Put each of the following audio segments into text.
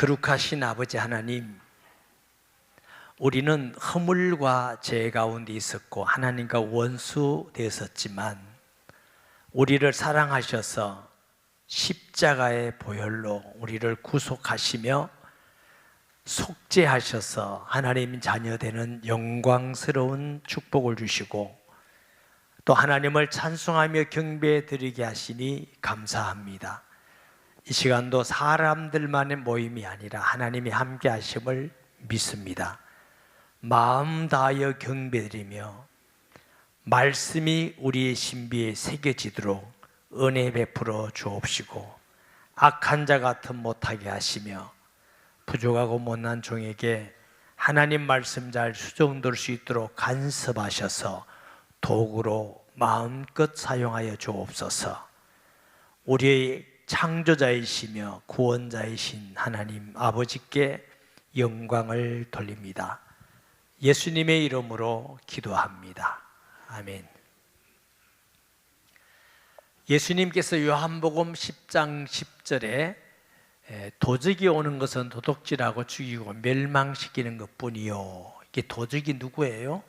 거룩하신 아버지 하나님, 우리는 허물과 죄 가운데 있었고 하나님과 원수 되었었지만 우리를 사랑하셔서 십자가의 보혈로 우리를 구속하시며 속죄하셔서 하나님 자녀 되는 영광스러운 축복을 주시고 또 하나님을 찬송하며 경배해 드리게 하시니 감사합니다. 이 시간도 사람들만의 모임이 아니라 하나님이 함께 하심을 믿습니다. 마음 다하여 경배드리며 말씀이 우리의 신비에 새겨지도록 은혜 베풀어 주옵시고 악한 자 같은 못하게 하시며 부족하고 못난 종에게 하나님 말씀 잘 수정될 수 있도록 간섭하셔서 도구로 마음껏 사용하여 주옵소서. 우리의 창조자이시며 구원자이신 하나님 아버지께 영광을 돌립니다. 예수님의 이름으로 기도합니다. 아멘. 예수님께서 요한복음 10장 10절에 도적이 오는 것은 도둑질하고 죽이고 멸망시키는 것뿐이요. 이게 도적이 누구예요?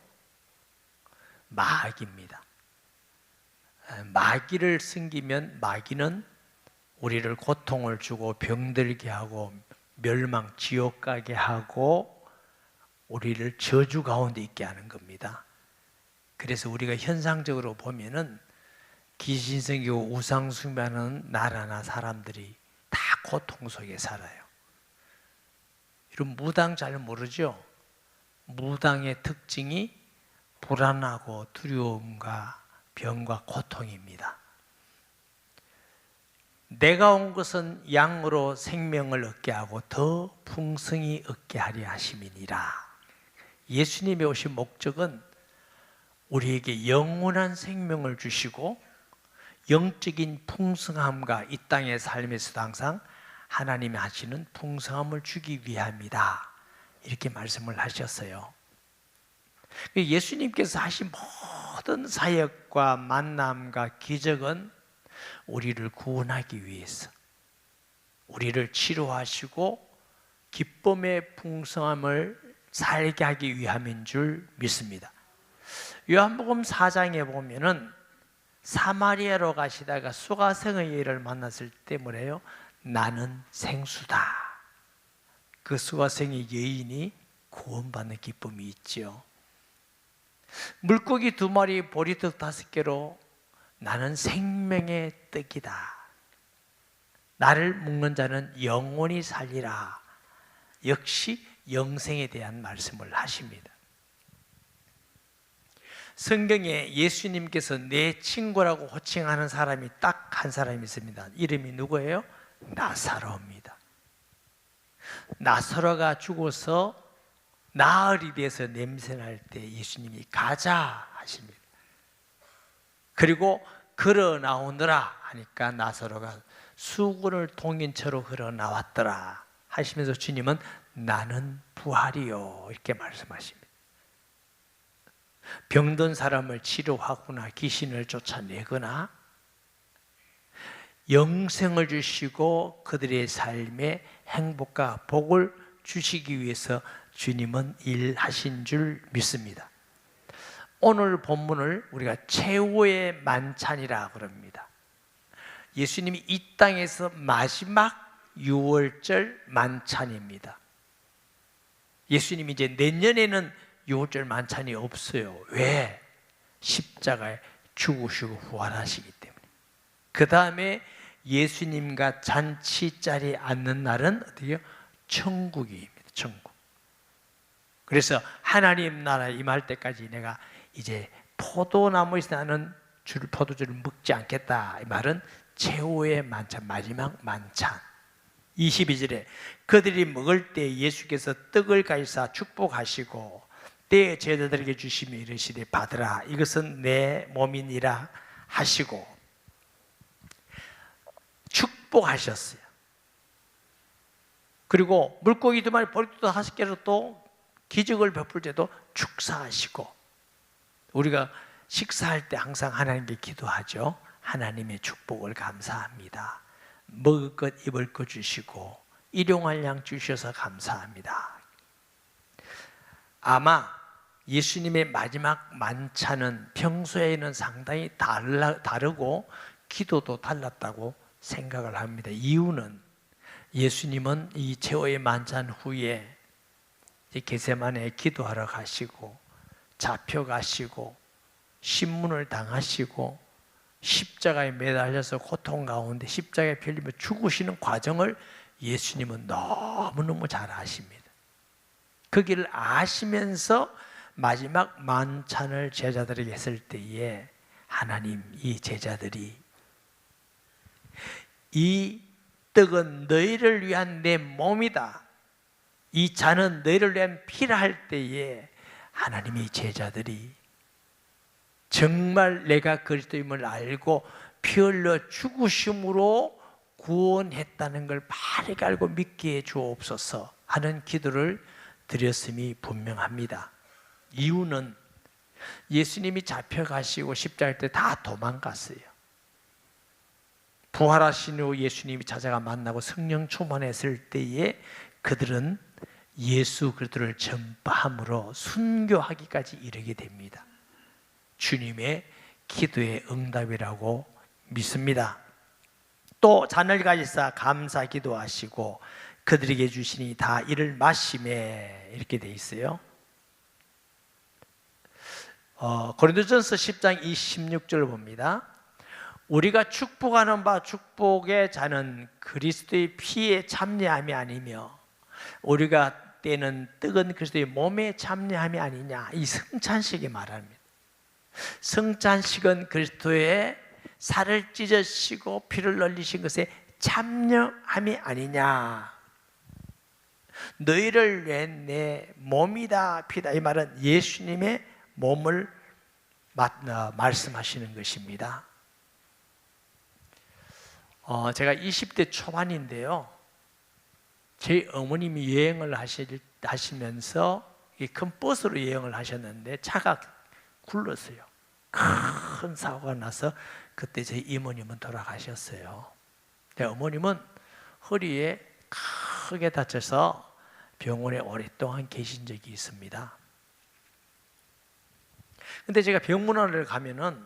마귀입니다. 마귀를 섬기면 마귀는 우리를 고통을 주고 병들게 하고 멸망, 지옥 가게 하고 우리를 저주 가운데 있게 하는 겁니다. 그래서 우리가 현상적으로 보면은 귀신 섬기고 우상 숭배하는 나라나 사람들이 다 고통 속에 살아요. 이런 무당 잘 모르죠? 무당의 특징이 불안하고 두려움과 병과 고통입니다. 내가 온 것은 양으로 생명을 얻게 하고 더 풍성히 얻게 하려 하심이니라. 예수님이 오신 목적은 우리에게 영원한 생명을 주시고 영적인 풍성함과 이 땅의 삶에서도 항상 하나님이 하시는 풍성함을 주기 위함이다. 이렇게 말씀을 하셨어요. 예수님께서 하신 모든 사역과 만남과 기적은 우리를 구원하기 위해서, 우리를 치료하시고 기쁨의 풍성함을 살게 하기 위함인 줄 믿습니다. 요한복음 4장에 보면은 사마리아로 가시다가 수가성의 여인을 만났을 때 뭐래요? 나는 생수다. 그 수가성의 여인이 구원받는 기쁨이 있죠. 물고기 2마리, 보리떡 5개로 나는 생명의 떡이다. 나를 먹는 자는 영원히 살리라. 역시 영생에 대한 말씀을 하십니다. 성경에 예수님께서 내 친구라고 호칭하는 사람이 딱 한 사람이 있습니다. 이름이 누구예요? 나사로입니다. 나사로가 죽어서 나흘이 돼서 냄새날 때 예수님이 가자 하십니다. 그리고 걸어 나오느라 하니까 나사로가 수군을 동인처럼 걸어 나왔더라 하시면서 주님은 나는 부활이요 이렇게 말씀하십니다. 병든 사람을 치료하거나 귀신을 쫓아내거나 영생을 주시고 그들의 삶에 행복과 복을 주시기 위해서 주님은 일하신 줄 믿습니다. 오늘 본문을 우리가 최후의 만찬이라 그럽니다. 예수님이 이 땅에서 마지막 유월절 만찬입니다. 예수님이 이제 내년에는 유월절 만찬이 없어요. 왜? 십자가에 죽으시고 부활하시기 때문에. 그 다음에 예수님과 잔치 자리에 앉는 날은 어떻게요? 천국입니다. 천국. 그래서 하나님 나라 임할 때까지 내가 이제 포도나무에서 나는 포도주를 먹지 않겠다. 이 말은 최후의 만찬, 마지막 만찬. 22절에 그들이 먹을 때 예수께서 떡을 가지사 축복하시고 때에 제자들에게 주시며 이르시되 받으라 이것은 내 몸이니라 하시고 축복하셨어요. 그리고 물고기 2마리, 보리떡 5개로 또 기적을 베풀 때도 축사하시고 우리가 식사할 때 항상 하나님께 기도하죠. 하나님의 축복을 감사합니다. 먹을 것 입을 것 주시고 일용할 양 주셔서 감사합니다. 아마 예수님의 마지막 만찬은 평소에는 상당히 다르고 기도도 달랐다고 생각을 합니다. 이유는 예수님은 이 최후의 만찬 후에 겟세마네에 기도하러 가시고 잡혀가시고 신문을 당하시고 십자가에 매달려서 고통 가운데 십자가에 필리며 죽으시는 과정을 예수님은 너무너무 잘 아십니다. 그 길을 아시면서 마지막 만찬을 제자들에게 했을 때에 하나님, 이 제자들이 이 떡은 너희를 위한 내 몸이다, 이 잔은 너희를 위한 피라 할 때에 하나님의 제자들이 정말 내가 그리스도임을 알고 피 흘려 죽으심으로 구원했다는 걸 바르게 알고 믿게 해 주옵소서 하는 기도를 드렸음이 분명합니다. 이유는 예수님이 잡혀가시고 십자가일 때 다 도망갔어요. 부활하신 후 예수님이 찾아가 만나고 성령 충만했을 때에 그들은 예수 그리스도를 전파함으로 순교하기까지 이르게 됩니다. 주님의 기도의 응답이라고 믿습니다. 또 잔을 가지사 감사 기도하시고 그들에게 주시니 다 이를 마시매, 이렇게 돼 있어요. 고린도전서 10장 26절을 봅니다. 우리가 축복하는 바 축복의 잔은 그리스도의 피에 참여함이 아니며 우리가 떼는 떡은 그리스도의 몸에 참여함이 아니냐, 이 성찬식이 말합니다. 성찬식은 그리스도의 살을 찢으시고 피를 흘리신 것에 참여함이 아니냐. 너희를 위해 내 몸이다 피다, 이 말은 예수님의 몸을 말씀하시는 것입니다. 제가 20대 초반인데요, 제 어머님이 여행을 하시면서 큰 버스로 여행을 하셨는데 차가 굴렀어요. 큰 사고가 나서 그때 제 이모님은 돌아가셨어요. 제 어머님은 허리에 크게 다쳐서 병원에 오랫동안 계신 적이 있습니다. 근데 제가 병문안을 가면은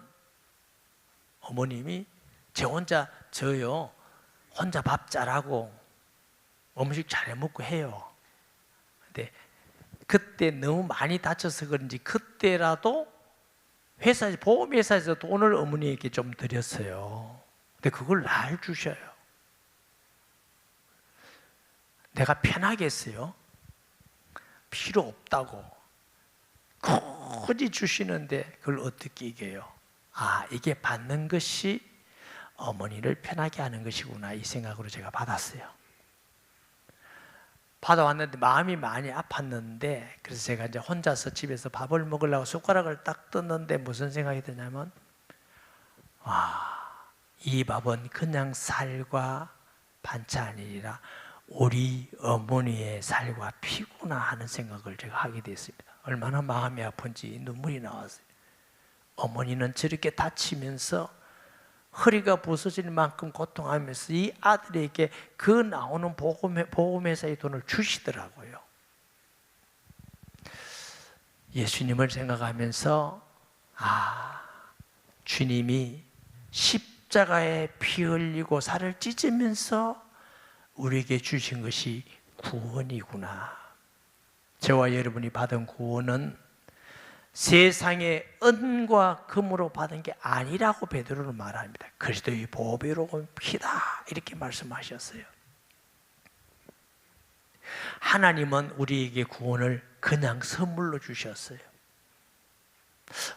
어머님이 저요 혼자 밥 잘하고 음식 잘 먹고 해요. 근데 그때 너무 많이 다쳐서 그런지 그때라도 보험회사에서 돈을 어머니에게 좀 드렸어요. 근데 그걸 날 주셔요. 내가 편하겠어요? 필요 없다고 굳이 주시는데 그걸 어떻게 이겨요? 이게 받는 것이 어머니를 편하게 하는 것이구나, 이 생각으로 제가 받았어요. 받아왔는데 마음이 많이 아팠는데, 그래서 제가 이제 혼자서 집에서 밥을 먹으려고 숟가락을 딱 떴는데 무슨 생각이 드냐면, 이 밥은 그냥 살과 반찬이라 우리 어머니의 살과 피구나 하는 생각을 제가 하게 됐습니다. 얼마나 마음이 아픈지 눈물이 나왔어요. 어머니는 저렇게 다치면서 허리가 부서질 만큼 고통하면서 이 아들에게 그 나오는 보험회사의 돈을 주시더라고요. 예수님을 생각하면서 주님이 십자가에 피 흘리고 살을 찢으면서 우리에게 주신 것이 구원이구나. 저와 여러분이 받은 구원은 세상의 은과 금으로 받은 게 아니라고 베드로는 말합니다. 그리스도의 보배로운 피다, 이렇게 말씀하셨어요. 하나님은 우리에게 구원을 그냥 선물로 주셨어요.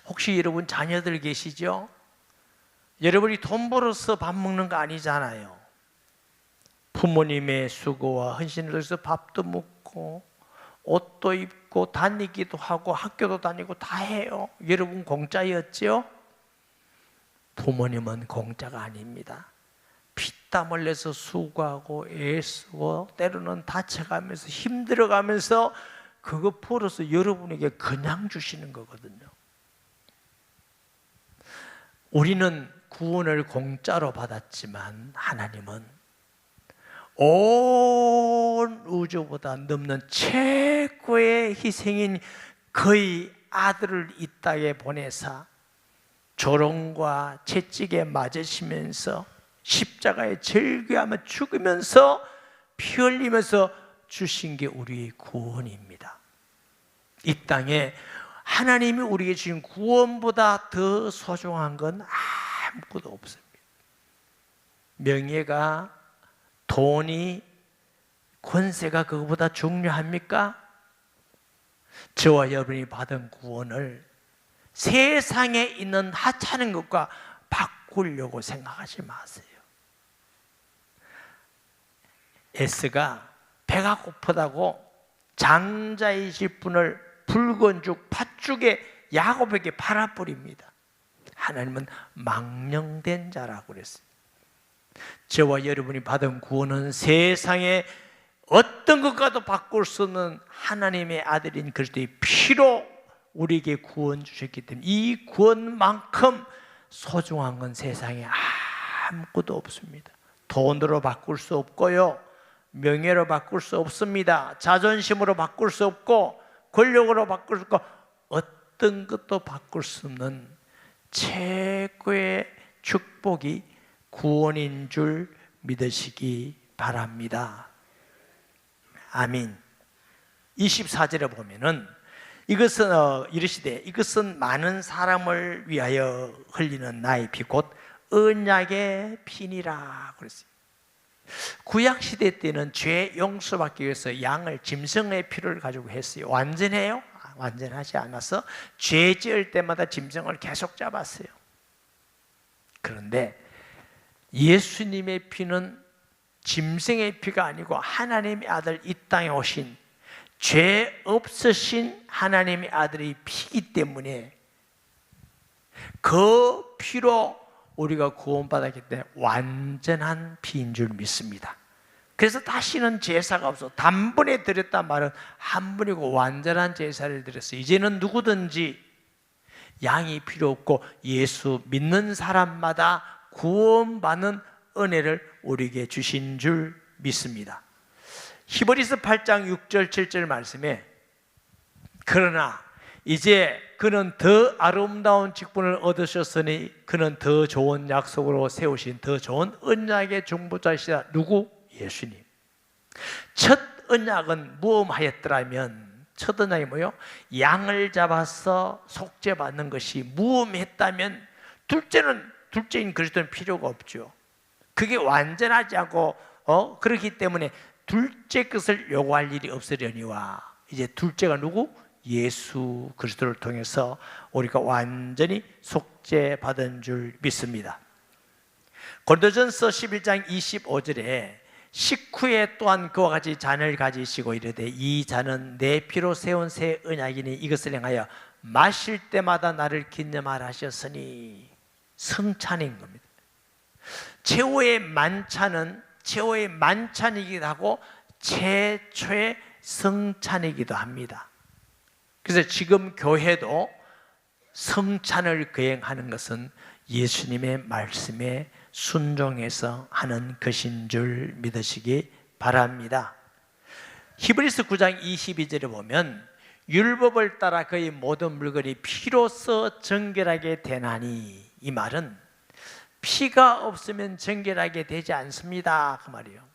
혹시 여러분 자녀들 계시죠? 여러분이 돈 벌어서 밥 먹는 거 아니잖아요. 부모님의 수고와 헌신을 통해서 밥도 먹고 옷도 입고 다니기도 하고 학교도 다니고 다 해요. 여러분 공짜였죠? 부모님은 공짜가 아닙니다. 피땀 흘려서 수고하고 애쓰고 때로는 다쳐가면서 힘들어가면서 그거 벌어서 여러분에게 그냥 주시는 거거든요. 우리는 구원을 공짜로 받았지만 하나님은 온 우주보다 넘는 최고의 희생인 그의 아들을 이 땅에 보내사 조롱과 채찍에 맞으시면서 십자가에 절규하며 죽으면서 피 흘리면서 주신 게 우리의 구원입니다. 이 땅에 하나님이 우리에게 주신 구원보다 더 소중한 건 아무것도 없습니다. 명예가, 돈이, 권세가 그거보다 중요합니까? 저와 여러분이 받은 구원을 세상에 있는 하찮은 것과 바꾸려고 생각하지 마세요. 에스가 배가 고프다고 장자이실 분을 붉은 죽, 팥죽에 야곱에게 팔아버립니다. 하나님은 망령된 자라고 그랬어요. 저와 여러분이 받은 구원은 세상에 어떤 것과도 바꿀 수 없는 하나님의 아들인 그리스도의 피로 우리에게 구원 주셨기 때문에 이 구원만큼 소중한 건 세상에 아무것도 없습니다. 돈으로 바꿀 수 없고요, 명예로 바꿀 수 없습니다. 자존심으로 바꿀 수 없고, 권력으로 바꿀 수 없고, 어떤 것도 바꿀 수 없는 최고의 축복이 구원인 줄 믿으시기 바랍니다. 아멘. 24절에 보면은 이것은 이르시되 이것은 많은 사람을 위하여 흘리는 나의 피 곧 언약의 피니라 그랬어요. 구약 시대 때는 죄 용서받기 위해서 양을 짐승의 피를 가지고 했어요. 완전해요? 완전하지 않아서 죄 지을 때마다 짐승을 계속 잡았어요. 그런데 예수님의 피는 짐승의 피가 아니고 하나님의 아들 이 땅에 오신 죄 없으신 하나님의 아들의 피이기 때문에 그 피로 우리가 구원받았기 때문에 완전한 피인 줄 믿습니다. 그래서 다시는 제사가 없어. 단번에 드렸단 말은 한 번이고 완전한 제사를 드렸어요. 이제는 누구든지 양이 필요 없고 예수 믿는 사람마다 구원받는 은혜를 우리에게 주신 줄 믿습니다. 히브리서 8장 6절 7절 말씀에 그러나 이제 그는 더 아름다운 직분을 얻으셨으니 그는 더 좋은 약속으로 세우신 더 좋은 언약의 중보자이시다. 누구? 예수님. 첫 언약은 무엄하였더라면, 첫 언약이 뭐예요? 양을 잡아서 속죄받는 것이 무엄했다면 둘째인 그리스도는 필요가 없죠. 그게 완전하지 않고 그렇기 때문에 둘째 것을 요구할 일이 없으려니와 이제 둘째가 누구? 예수 그리스도를 통해서 우리가 완전히 속죄받은 줄 믿습니다. 고린도전서 11장 25절에 식후에 또한 그와 같이 잔을 가지시고 이르되 이 잔은 내 피로 세운 새 언약이니 이것을 행하여 마실 때마다 나를 기념하라 하셨으니 성찬인 겁니다. 최후의 만찬은 최후의 만찬이기도 하고 최초의 성찬이기도 합니다. 그래서 지금 교회도 성찬을 거행하는 것은 예수님의 말씀에 순종해서 하는 것인 줄 믿으시기 바랍니다. 히브리서 9장 22절에 보면 율법을 따라 그의 모든 물건이 피로써 정결하게 되나니, 이 말은 피가 없으면 정결하게 되지 않습니다 그 말이에요.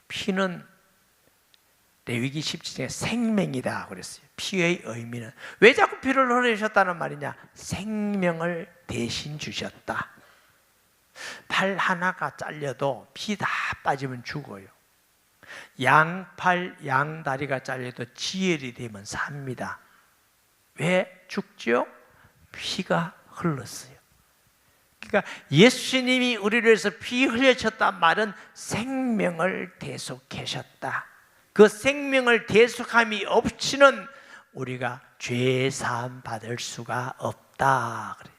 피는 레위기 17장에 생명이다 그랬어요. 피의 의미는 왜 자꾸 피를 흘리셨다는 말이냐? 생명을 대신 주셨다. 팔 하나가 잘려도 피 다 빠지면 죽어요. 양팔 양다리가 잘려도 지혈이 되면 삽니다. 왜 죽죠? 피가 흘렀어요. 그러니까 예수님이 우리를 위해서 피 흘려셨단 말은 생명을 대속하셨다. 그 생명을 대속함이 없이는 우리가 죄 사함 받을 수가 없다 그래요.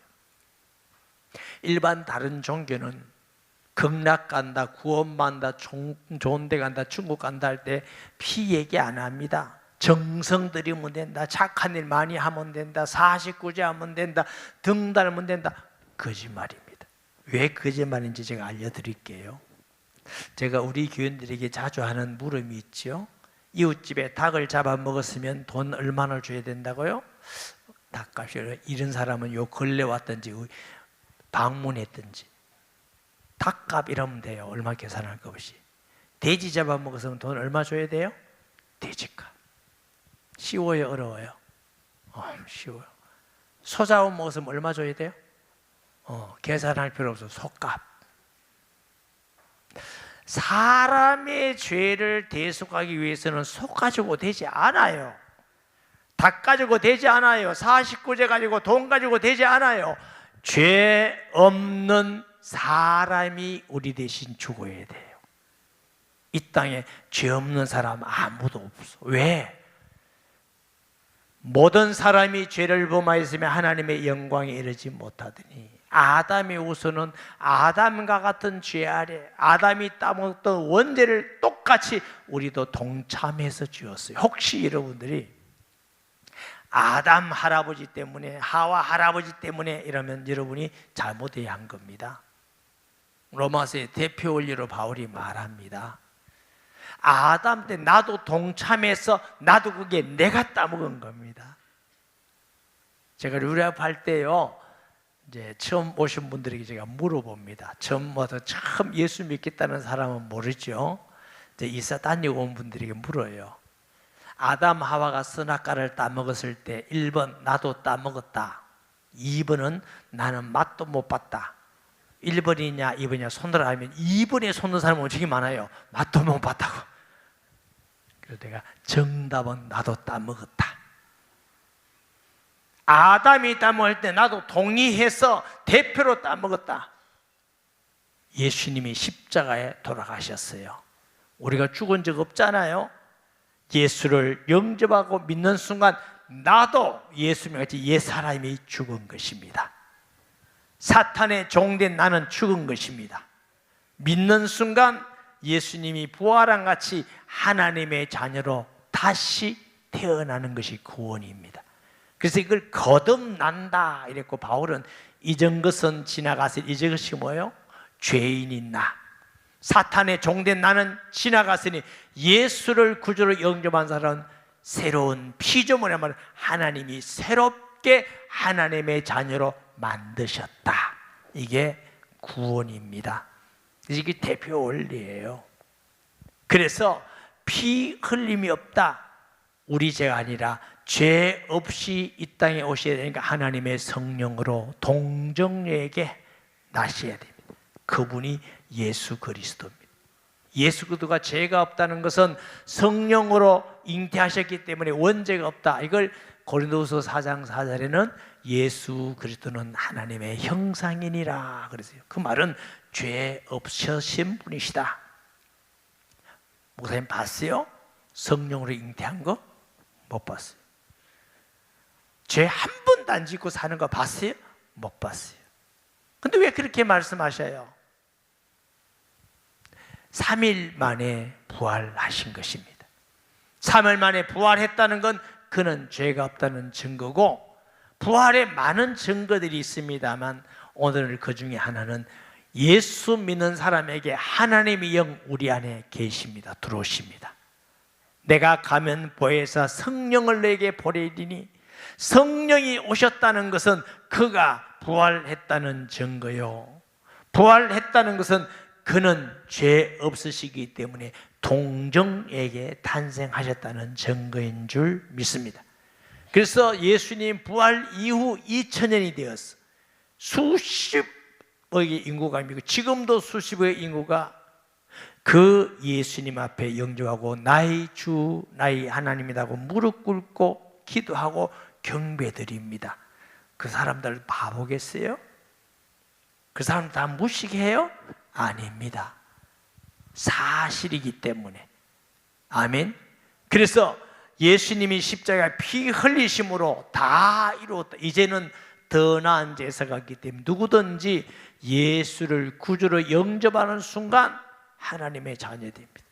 일반 다른 종교는 극락 간다, 구원받는다, 좋은 데 간다, 천국 간다 할 때 피 얘기 안 합니다. 정성 들이면 된다, 착한 일 많이 하면 된다, 49제 하면 된다, 등 달면 된다. 거짓말입니다. 왜 거짓말인지 제가 알려드릴게요. 제가 우리 교인들에게 자주 하는 물음이 있죠. 이웃집에 닭을 잡아먹었으면 돈 얼마나 줘야 된다고요? 닭값이 이런 사람은 요 근래 왔든지 방문했든지 닭값 이러면 돼요. 얼마 계산할 것 없이. 돼지 잡아먹었으면 돈 얼마 줘야 돼요? 돼지값. 쉬워요, 어려워요? 쉬워요. 소 잡아먹었으면 얼마 줘야 돼요? 계산할 필요 없어. 소값. 사람의 죄를 대속하기 위해서는 소 가지고 되지 않아요. 닭 가지고 되지 않아요. 49제 가지고 돈 가지고 되지 않아요. 죄 없는 사람이 우리 대신 죽어야 돼요. 이 땅에 죄 없는 사람 아무도 없어. 왜? 모든 사람이 죄를 범하였으며 하나님의 영광에 이르지 못하더니 아담의 후손은 아담과 같은 죄 아래 아담이 따먹던 원죄를 똑같이 우리도 동참해서 지었어요. 혹시 여러분들이 아담 할아버지 때문에 하와 할아버지 때문에 이러면 여러분이 잘못해야 한 겁니다. 로마서의 대표 원리로 바울이 말합니다. 아담 때 나도 동참해서 나도 그게 내가 따먹은 겁니다. 제가 류랩 할 때요, 이제 처음 오신 분들에게 제가 물어봅니다. 처음 와서 처음 예수 믿겠다는 사람은 모르죠. 이제 이사 다니고 온 분들에게 물어요. 아담 하와가 선악과를 따먹었을 때 1번 나도 따먹었다, 2번은 나는 맛도 못 봤다. 1번이냐 2번이냐 손들어 하면 2번에 손든 사람은 엄청 많아요. 맛도 못 봤다고. 그래서 내가 정답은 나도 따먹었다. 아담이 따먹을 때 나도 동의해서 대표로 따먹었다. 예수님이 십자가에 돌아가셨어요. 우리가 죽은 적 없잖아요. 예수를 영접하고 믿는 순간 나도 예수님 같이 옛사람이 죽은 것입니다. 사탄의 종된 나는 죽은 것입니다. 믿는 순간 예수님이 부활한 같이 하나님의 자녀로 다시 태어나는 것이 구원입니다. 그래서 이걸 거듭난다 이랬고, 바울은 이전 것은 지나갔으니 이제 것이 뭐예요? 죄인인 나, 사탄의 종된 나는 지나갔으니 예수를 구주로 영접한 사람은 새로운 피조물의 말, 하나님이 새롭게 하나님의 자녀로 만드셨다. 이게 구원입니다. 이게 대표 원리예요. 그래서 피 흘림이 없다, 우리 죄가 아니라 죄 없이 이 땅에 오셔야 되니까 하나님의 성령으로 동정녀에게 나셔야 됩니다. 그분이 예수 그리스도입니다. 예수 그리스도가 죄가 없다는 것은 성령으로 잉태하셨기 때문에 원죄가 없다. 이걸 고린도후서 4장 4절에는 예수 그리스도는 하나님의 형상이니라 그랬어요. 그 말은 죄 없으신 분이시다. 목사님 봤어요? 성령으로 잉태한 거? 못 봤어요. 죄 한 번도 안 짓고 사는 거 봤어요? 못 봤어요. 근데 왜 그렇게 말씀하셔요? 3일 만에 부활하신 것입니다. 3일 만에 부활했다는 건 그는 죄가 없다는 증거고, 부활에 많은 증거들이 있습니다만 오늘 그 중에 하나는 예수 믿는 사람에게 하나님의 영 우리 안에 계십니다. 들어오십니다. 내가 가면 보혜사 성령을 내게 보내리니, 성령이 오셨다는 것은 그가 부활했다는 증거요, 부활했다는 것은 그는 죄 없으시기 때문에 동정에게 탄생하셨다는 증거인 줄 믿습니다. 그래서 예수님 부활 이후 2000년이 되었어. 수십억의 인구가 아니고 지금도 수십억의 인구가 그 예수님 앞에 영접하고 나의 주 나의 하나님이라고 무릎 꿇고 기도하고 경배드립니다. 그 사람들 바보겠어요? 그 사람 다 무식해요? 아닙니다. 사실이기 때문에. 아멘. 그래서 예수님이 십자가에 피 흘리심으로 다 이루었다. 이제는 더 나은 제사가 있기 때문에 누구든지 예수를 구주로 영접하는 순간 하나님의 자녀됩니다.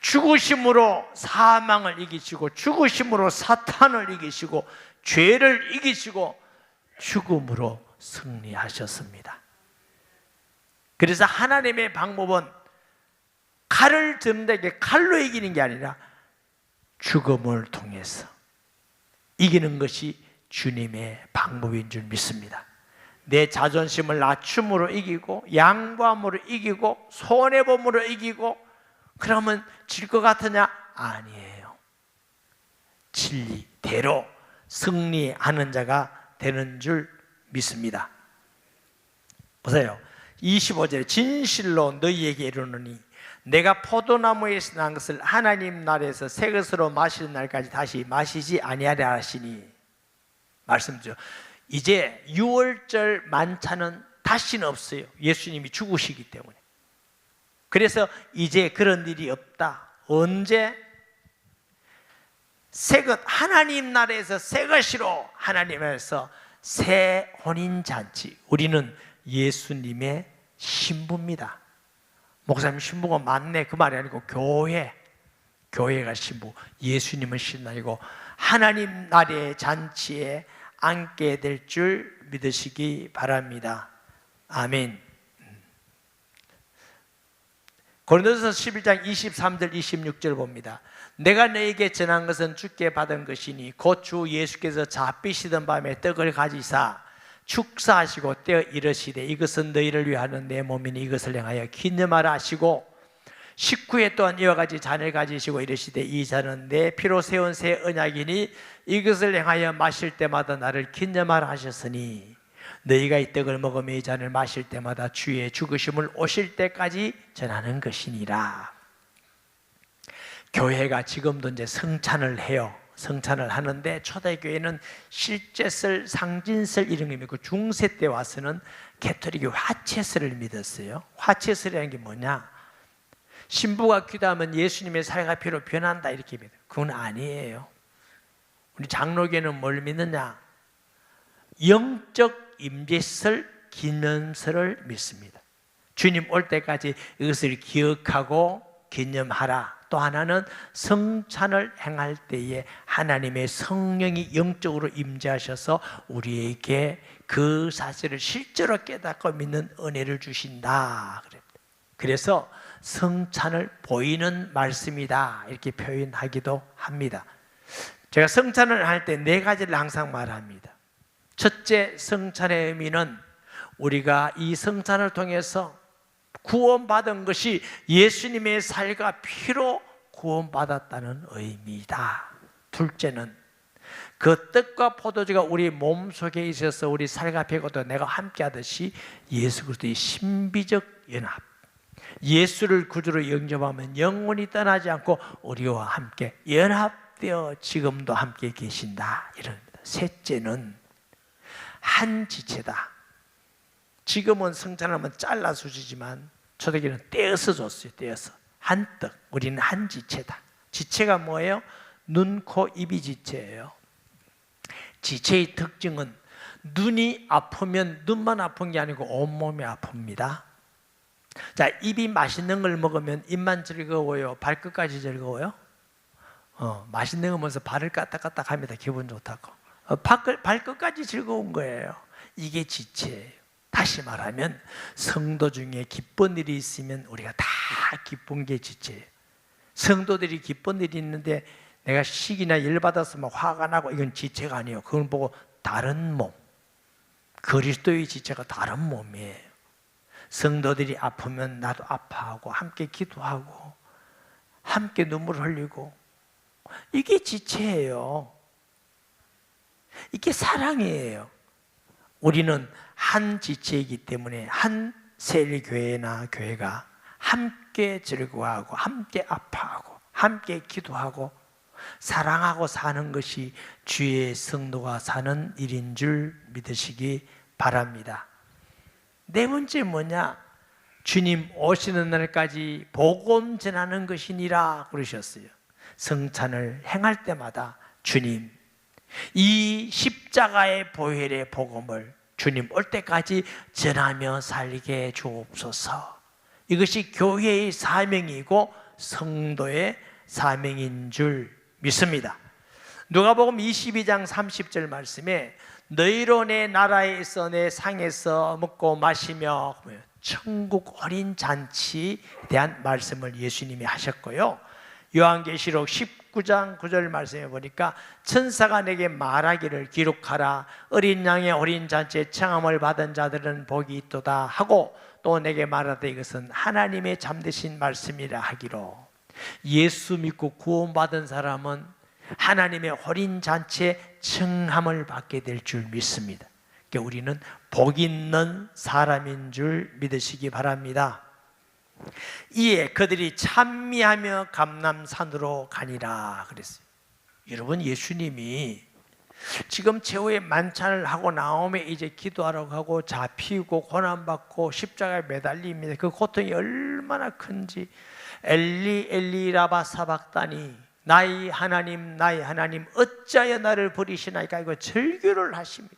죽으심으로 사망을 이기시고, 죽으심으로 사탄을 이기시고, 죄를 이기시고, 죽음으로 승리하셨습니다. 그래서 하나님의 방법은 칼을 드는 데게 칼로 이기는 게 아니라 죽음을 통해서 이기는 것이 주님의 방법인 줄 믿습니다. 내 자존심을 낮춤으로 이기고 양보함으로 이기고 손해봄으로 이기고 그러면 질 것 같으냐? 아니에요. 진리대로 승리하는 자가 되는 줄 믿습니다. 보세요. 25절에 진실로 너희에게 이르노니 내가 포도나무에서 난 것을 하나님 나라에서 새 것으로 마시는 날까지 다시 마시지 아니하리라 하시니, 말씀드려 이제 6월절 만찬은 다시는 없어요. 예수님이 죽으시기 때문에. 그래서 이제 그런 일이 없다. 언제? 새것, 하나님 나라에서 새 것이로, 하나님에서 새 혼인잔치. 우리는 예수님의 신부입니다. 목사님 신부가 맞네 그 말이 아니고 교회가 신부, 예수님은 신랑이고 하나님 나라의 잔치에 앉게 될 줄 믿으시기 바랍니다. 아멘. 고린도서 11장 23절 26절 봅니다. 내가 너에게 전한 것은 주께 받은 것이니 곧 주 예수께서 잡히시던 밤에 떡을 가지사 축사하시고 떼어 이르시되 이것은 너희를 위하는 내 몸이니 이것을 행하여 기념하라 하시고, 19회 또한 이와 같이 잔을 가지시고 이르시되 이 잔은 내 피로 세운 새 언약이니 이것을 행하여 마실 때마다 나를 기념하라 하셨으니 너희가 이 떡을 먹으며 이 잔을 마실 때마다 주의 죽으심을 오실 때까지 전하는 것이니라. 교회가 지금도 이제 성찬을 해요. 성찬을 하는데 초대교회는 실제설, 상진설 이런 게 믿고 중세 때 와서는 가톨릭이 화채설을 믿었어요. 화채설이라는 게 뭐냐? 신부가 기도하면 예수님의 살과 피로 변한다 이렇게 믿어요. 그건 아니에요. 우리 장로교는 뭘 믿느냐? 영적 임재설, 기념설을 믿습니다. 주님 올 때까지 이것을 기억하고 기념하라. 또 하나는 성찬을 행할 때에 하나님의 성령이 영적으로 임재하셔서 우리에게 그 사실을 실제로 깨닫고 믿는 은혜를 주신다. 그래서 성찬을 보이는 말씀이다 이렇게 표현하기도 합니다. 제가 성찬을 할 때 네 가지를 항상 말합니다. 첫째, 성찬의 의미는 우리가 이 성찬을 통해서 구원받은 것이 예수님의 살과 피로 구원받았다는 의미이다. 둘째는 그 떡과 포도주가 우리 몸속에 있어서 우리 살과 피고도 내가 함께 하듯이 예수 그리스도의 신비적 연합, 예수를 구주로 영접하면 영원히 떠나지 않고 우리와 함께 연합되어 지금도 함께 계신다 이럽니다. 셋째는 한 지체다. 지금은 성찬하면 잘라서 주지만 초대교회는 떼어서 줬어요. 떼어서 한 떡, 우리는 한 지체다. 지체가 뭐예요? 눈, 코, 입이 지체예요. 지체의 특징은 눈이 아프면 눈만 아픈 게 아니고 온몸이 아픕니다. 자, 입이 맛있는 걸 먹으면 입만 즐거워요? 발끝까지 즐거워요? 맛있는 거 먹으면서 발을 까딱까딱 합니다. 기분 좋다고. 발끝까지 즐거운 거예요. 이게 지체예요. 다시 말하면 성도 중에 기쁜 일이 있으면 우리가 다 기쁜 게 지체예요. 성도들이 기쁜 일이 있는데 내가 시기나 열받아서 막 화가 나고 이건 지체가 아니에요. 그걸 보고 다른 몸, 그리스도의 지체가 다른 몸이에요. 성도들이 아프면 나도 아파하고 함께 기도하고 함께 눈물 흘리고 이게 지체예요. 이게 사랑이에요. 우리는 한 지체이기 때문에 한 세일교회나 교회가 함께 즐거워하고 함께 아파하고 함께 기도하고 사랑하고 사는 것이 주의 성도가 사는 일인 줄 믿으시기 바랍니다. 네 번째 뭐냐? 주님 오시는 날까지 복음 전하는 것이니라 그러셨어요. 성찬을 행할 때마다 주님 이 십자가의 보혈의 복음을 주님 올 때까지 전하며 살게 주옵소서. 이것이 교회의 사명이고 성도의 사명인 줄 믿습니다. 누가복음 22장 30절 말씀에 너희로 내 나라에 있어 내 상에서 먹고 마시며 천국 어린 잔치에 대한 말씀을 예수님이 하셨고요. 요한계시록 19장 9절 말씀해 보니까 천사가 내게 말하기를 기록하라. 어린 양의 어린 잔치에 청함을 받은 자들은 복이 있도다 하고 또 내게 말하되 이것은 하나님의 참되신 말씀이라 하기로. 예수 믿고 구원받은 사람은 하나님의 어린 잔치에 청함을 받게 될 줄 믿습니다. 그러니까 우리는 복 있는 사람인 줄 믿으시기 바랍니다. 이에 그들이 찬미하며 감람산으로 가니라 그랬어요. 여러분, 예수님이 지금 최후의 만찬을 하고 나오면 이제 기도하라고 하고 잡히고 고난받고 십자가에 매달립니다. 그 고통이 얼마나 큰지. 엘리 엘리 라바 사박다니, 나의 하나님 어찌하여 나를 버리시나이까. 이거 절규를 하십니다.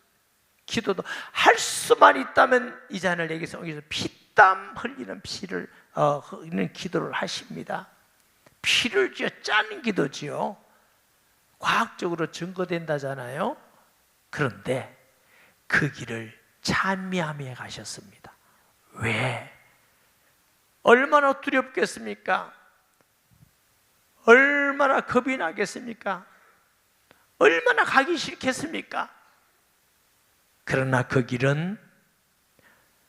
기도도 할 수만 있다면 이 잔을 내게서 여기서 피땀 흘리는 피를 흘리는 기도를 하십니다. 피를 쥐어 짜는 기도지요. 과학적으로 증거된다잖아요. 그런데 그 길을 찬미하며 가셨습니다. 왜? 얼마나 두렵겠습니까? 얼마나 겁이 나겠습니까? 얼마나 가기 싫겠습니까? 그러나 그 길은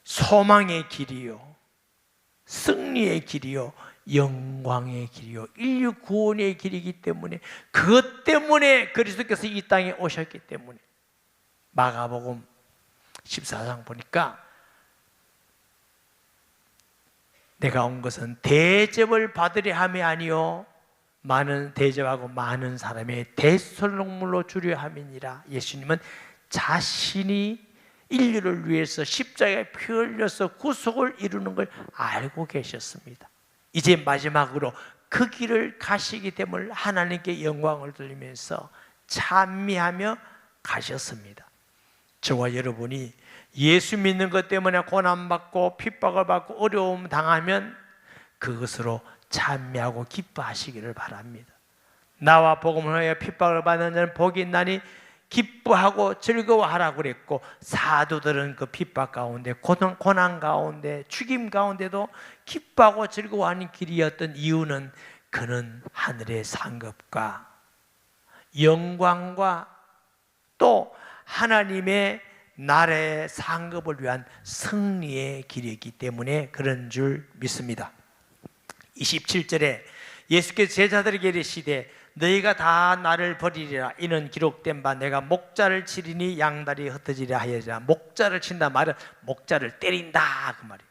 소망의 길이요, 승리의 길이요, 영광의 길이요, 인류 구원의 길이기 때문에, 그것 때문에 그리스도께서 이 땅에 오셨기 때문에. 마가복음 14장 보니까 내가 온 것은 대접을 받으려 함이 아니요 많은 대접하고 많은 사람의 대속물로 주려 함이니라. 예수님은 자신이 인류를 위해서 십자가에 피 흘려서 구속을 이루는 걸 알고 계셨습니다. 이제 마지막으로 그 길을 가시기 때문에 하나님께 영광을 돌리면서 찬미하며 가셨습니다. 저와 여러분이 예수 믿는 것 때문에 고난받고 핍박을 받고 어려움 당하면 그것으로 찬미하고 기뻐하시기를 바랍니다. 나와 복음을 위하여 핍박을 받는 자는 복이 있나니 기뻐하고 즐거워하라고 그랬고, 사도들은 그 핍박 가운데 고난 가운데 죽임 가운데도 기뻐하고 즐거워하는 길이었던 이유는 그는 하늘의 상급과 영광과 또 하나님의 나라의 상급을 위한 승리의 길이기 때문에 그런 줄 믿습니다. 27절에 예수께서 제자들에게 이르시되 너희가 다 나를 버리리라. 이는 기록된 바 내가 목자를 치리니 양다리 흩어지려 하여라. 목자를 친다 말은 목자를 때린다 그 말이에요.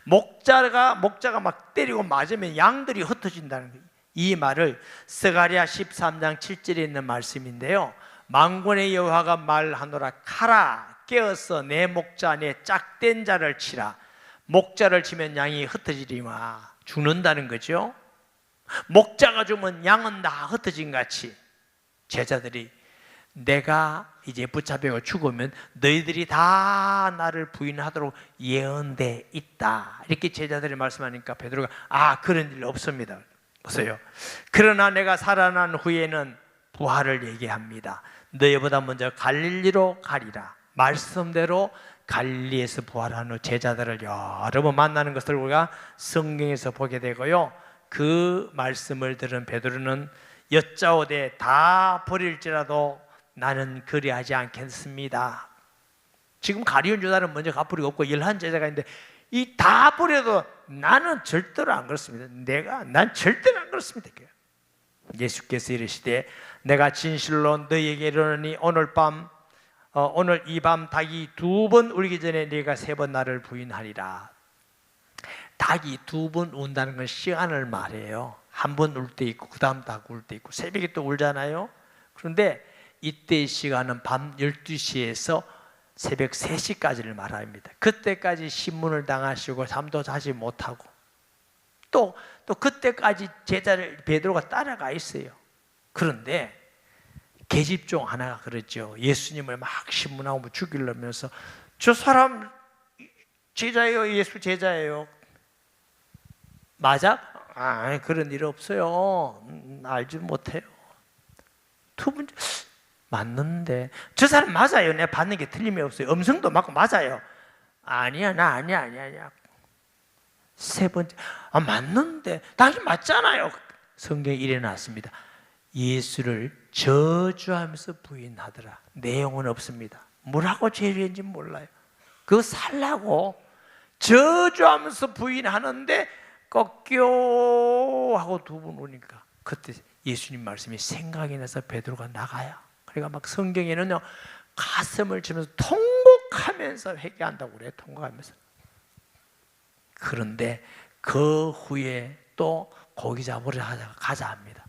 목자가 막 때리고 맞으면 양들이 흩어진다는 거예요. 이 말을 스가랴 13장 7절에 있는 말씀인데요, 만군의 여호와가 말하노라. 가라, 깨어서 내 목자 내 짝된 자를 치라. 목자를 치면 양이 흩어지리마. 죽는다는 거죠. 목자가 죽으면 양은 다 흩어진 같이 제자들이 내가 이제 붙잡혀 죽으면 너희들이 다 나를 부인하도록 예언돼 있다, 이렇게 제자들이 말씀하니까 베드로가 그런 일 없습니다. 보세요. 그러나 내가 살아난 후에는 부활을 얘기합니다. 너희보다 먼저 갈릴리로 가리라. 말씀대로 갈릴리에서 부활한 후 제자들을 여러 번 만나는 것을 우리가 성경에서 보게 되고요, 그 말씀을 들은 베드로는 여짜오되 다 버릴지라도 나는 그리하지 않겠습니다. 지금 가룟 유다는 먼저 갚으리가 없고 11제자가 있는데 이 다 버려도 나는 절대로 안 그렇습니다. 난 절대로 안 그렇습니다. 예수께서 이르시되 내가 진실로 너희에게 이르노니 오늘 이 밤 닭이 2번 울기 전에 네가 3번 나를 부인하리라. 닭이 2번 운다는 건 시간을 말해요. 한 번 울 때 있고 그 다음 닭 울 때 있고 새벽에 또 울잖아요. 그런데 이때의 시간은 밤 12시에서 새벽 3시까지를 말합니다. 그때까지 신문을 당하시고 잠도 자지 못하고 또 그때까지 제자를 베드로가 따라가 있어요. 그런데 계집종 하나가 그랬죠. 예수님을 막 신문하고 죽이려면서 저 사람 제자예요, 예수 제자예요. 맞아? 그런 일 없어요. 알지 못해요. 2번째 맞는데 저 사람 맞아요. 내가 받는 게 틀림이 없어요. 음성도 맞고 맞아요. 아니야, 나 아니야. 세 번째, 맞는데 당신 맞잖아요. 성경에 일어났습니다. 예수를 저주하면서 부인하더라. 내용은 없습니다. 뭐라고 저주했는지 몰라요. 그거 살라고 저주하면서 부인하는데 꺾여 하고 두 번 오니까 그때 예수님 말씀이 생각이 나서 베드로가 나가요. 그러니까 막 성경에는요, 가슴을 치면서 통곡하면서 회개한다고 그래요. 통곡하면서. 그런데 그 후에 또 고기 잡으러 가자 합니다.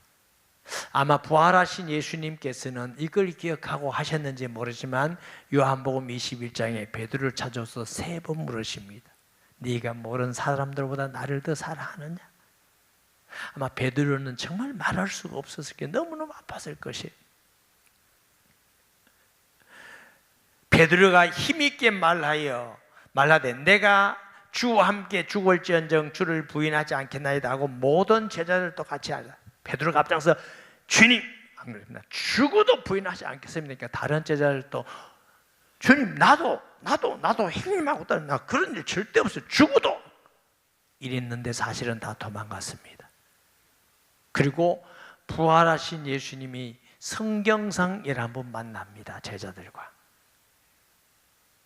아마 부활하신 예수님께서는 이걸 기억하고 하셨는지 모르지만 요한복음 21장에 베드로를 찾아서 3번 물으십니다. 네가 모르는 사람들보다 나를 더 사랑하느냐? 아마 베드로는 정말 말할 수가 없었을 게 너무너무 아팠을 것이에요. 베드로가 힘있게 말하되 내가 주와 함께 죽을지언정 주를 부인하지 않겠나이다 하고 모든 제자들도 같이 하자. 베드로가 앞장서 주님, 안 그럽니다. 죽어도 부인하지 않겠습니까? 그러니까 다른 제자들도 주님, 나도 형님하고 나 그런 일 절대 없어요. 죽어도 이랬는데 사실은 다 도망갔습니다. 그리고 부활하신 예수님이 성경상 11번 만납니다. 제자들과.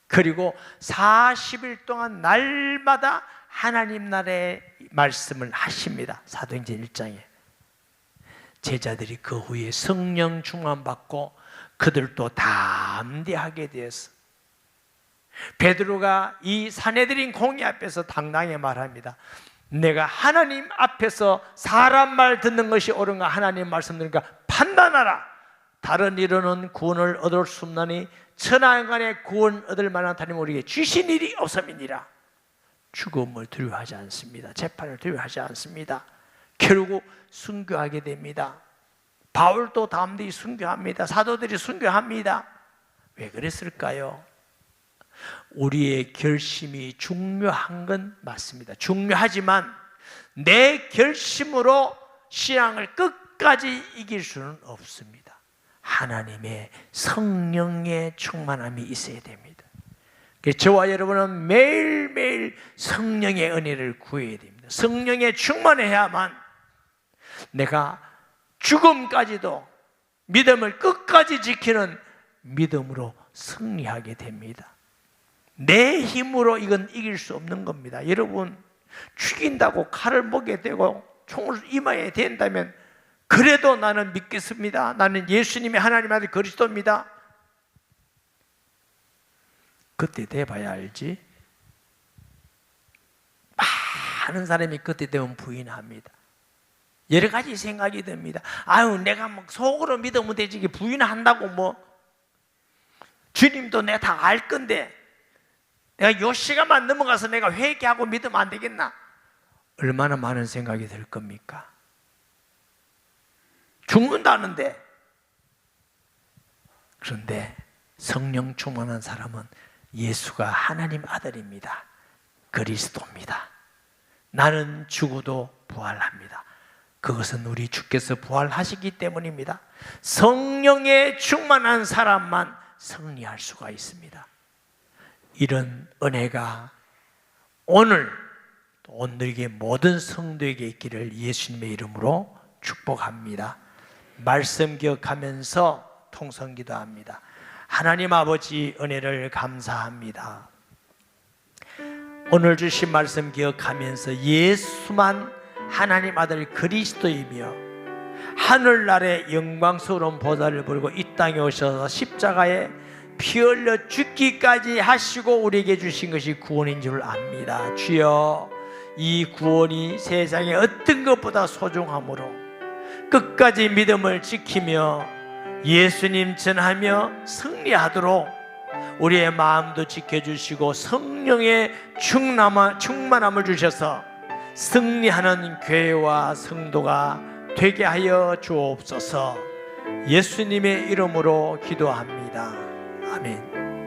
그리고 40일 동안 날마다 하나님 나라의 말씀을 하십니다. 사도행전 1장에. 제자들이 그 후에 성령 충만받고 그들도 담대하게 되었어. 베드로가 이 사내들인 공의 앞에서 당당히 말합니다. 내가 하나님 앞에서 사람 말 듣는 것이 옳은가 하나님 말씀 들으니까 판단하라. 다른 이로는 구원을 얻을 수 없나니 천하인간의 구원 얻을 만한 하나님 우리에게 주신 일이 없음이니라. 죽음을 두려워하지 않습니다. 재판을 두려워하지 않습니다. 결국 순교하게 됩니다. 바울도 담대히 순교합니다. 사도들이 순교합니다. 왜 그랬을까요? 우리의 결심이 중요한 건 맞습니다. 중요하지만 내 결심으로 신앙을 끝까지 이길 수는 없습니다. 하나님의 성령의 충만함이 있어야 됩니다. 그래서 저와 여러분은 매일매일 성령의 은혜를 구해야 됩니다. 성령에 충만해야만 내가 죽음까지도 믿음을 끝까지 지키는 믿음으로 승리하게 됩니다. 내 힘으로 이건 이길 수 없는 겁니다. 여러분, 죽인다고 칼을 목에 대고 총을 이마에 댄다면 그래도 나는 믿겠습니다. 나는 예수님의 하나님 아들 그리스도입니다. 그때 돼봐야 알지. 많은 사람이 그때 되면 부인합니다. 여러 가지 생각이 듭니다. 아유, 내가 막 속으로 믿으면 되지 부인한다고 뭐. 주님도 내가 다 알 건데 내가 요 시간만 넘어가서 내가 회개하고 믿으면 안 되겠나? 얼마나 많은 생각이 들 겁니까? 죽는다는데. 그런데 성령 충만한 사람은 예수가 하나님 아들입니다. 그리스도입니다. 나는 죽어도 부활합니다. 그것은 우리 주께서 부활하시기 때문입니다. 성령에 충만한 사람만 승리할 수가 있습니다. 이런 은혜가 오늘에게 모든 성도에게 있기를 예수님의 이름으로 축복합니다. 말씀 기억하면서 통성기도합니다. 하나님 아버지 은혜를 감사합니다. 오늘 주신 말씀 기억하면서 예수만 하나님 아들 그리스도이며 하늘나라의 영광스러운 보좌를 부르고 이 땅에 오셔서 십자가에 피 흘려 죽기까지 하시고 우리에게 주신 것이 구원인 줄 압니다. 주여, 이 구원이 세상의 어떤 것보다 소중하므로 끝까지 믿음을 지키며 예수님 전하며 승리하도록 우리의 마음도 지켜주시고 성령의 충만함을 주셔서 승리하는 교회와 성도가 되게 하여 주옵소서. 예수님의 이름으로 기도합니다.